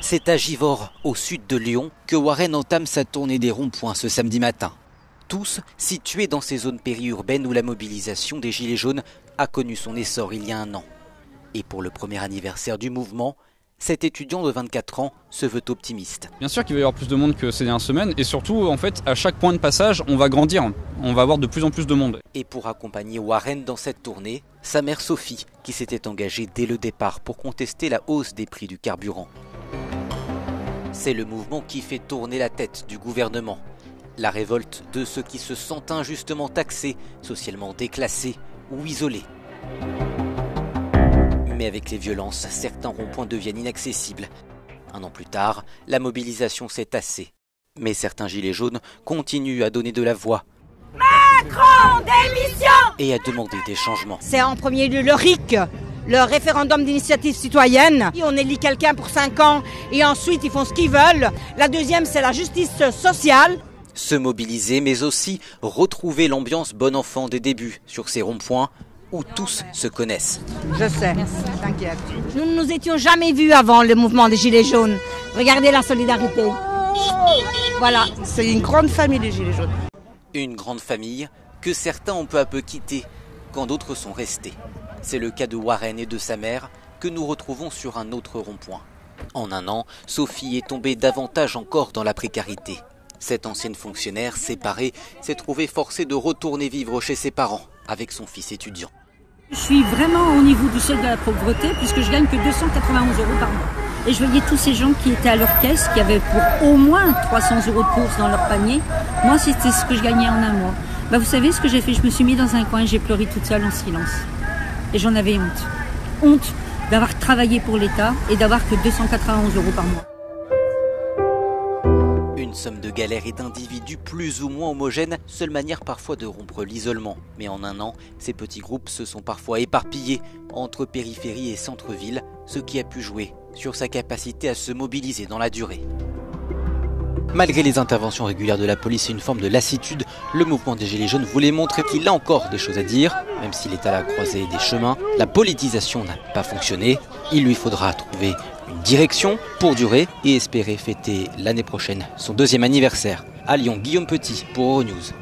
C'est à Givors, au sud de Lyon, que Warren entame sa tournée des ronds-points ce samedi matin. Tous situés dans ces zones périurbaines où la mobilisation des Gilets jaunes a connu son essor il y a un an. Et pour le premier anniversaire du mouvement, cet étudiant de 24 ans se veut optimiste. Bien sûr qu'il va y avoir plus de monde que ces dernières semaines et surtout, en fait, à chaque point de passage, on va grandir. On va avoir de plus en plus de monde. Et pour accompagner Warren dans cette tournée, sa mère Sophie, qui s'était engagée dès le départ pour contester la hausse des prix du carburant. C'est le mouvement qui fait tourner la tête du gouvernement. La révolte de ceux qui se sentent injustement taxés, socialement déclassés ou isolés. Mais avec les violences, certains ronds-points deviennent inaccessibles. Un an plus tard, la mobilisation s'est tassée. Mais certains gilets jaunes continuent à donner de la voix. Macron, démission! Et à demander des changements. C'est en premier lieu le RIC, le référendum d'initiative citoyenne. On élit quelqu'un pour 5 ans et ensuite ils font ce qu'ils veulent. La deuxième, c'est la justice sociale. Se mobiliser, mais aussi retrouver l'ambiance bon enfant des débuts sur ces ronds-points où tous se connaissent. Je sais, t'inquiète. Nous ne nous étions jamais vus avant le mouvement des Gilets jaunes. Regardez la solidarité. Voilà. C'est une grande famille, les Gilets jaunes. Une grande famille que certains ont peu à peu quittée, quand d'autres sont restés. C'est le cas de Warren et de sa mère que nous retrouvons sur un autre rond-point. En un an, Sophie est tombée davantage encore dans la précarité. Cette ancienne fonctionnaire, séparée, s'est trouvée forcée de retourner vivre chez ses parents avec son fils étudiant. Je suis vraiment au niveau du seuil de la pauvreté puisque je gagne que 291 € par mois. Et je voyais tous ces gens qui étaient à leur caisse, qui avaient pour au moins 300 € de courses dans leur panier. Moi, c'était ce que je gagnais en un mois. Vous savez ce que j'ai fait? Je me suis mis dans un coin et j'ai pleuré toute seule en silence. Et j'en avais honte. Honte d'avoir travaillé pour l'État et d'avoir que 291 € par mois. Une somme de galères et d'individus plus ou moins homogènes, seule manière parfois de rompre l'isolement. Mais en un an, ces petits groupes se sont parfois éparpillés entre périphérie et centre-ville, ce qui a pu jouer sur sa capacité à se mobiliser dans la durée. Malgré les interventions régulières de la police et une forme de lassitude, le mouvement des Gilets jaunes voulait montrer qu'il a encore des choses à dire. Même s'il est à la croisée des chemins, la politisation n'a pas fonctionné. Il lui faudra trouver une direction pour durer et espérer fêter l'année prochaine son 2e anniversaire. À Lyon, Guillaume Petit pour Euronews.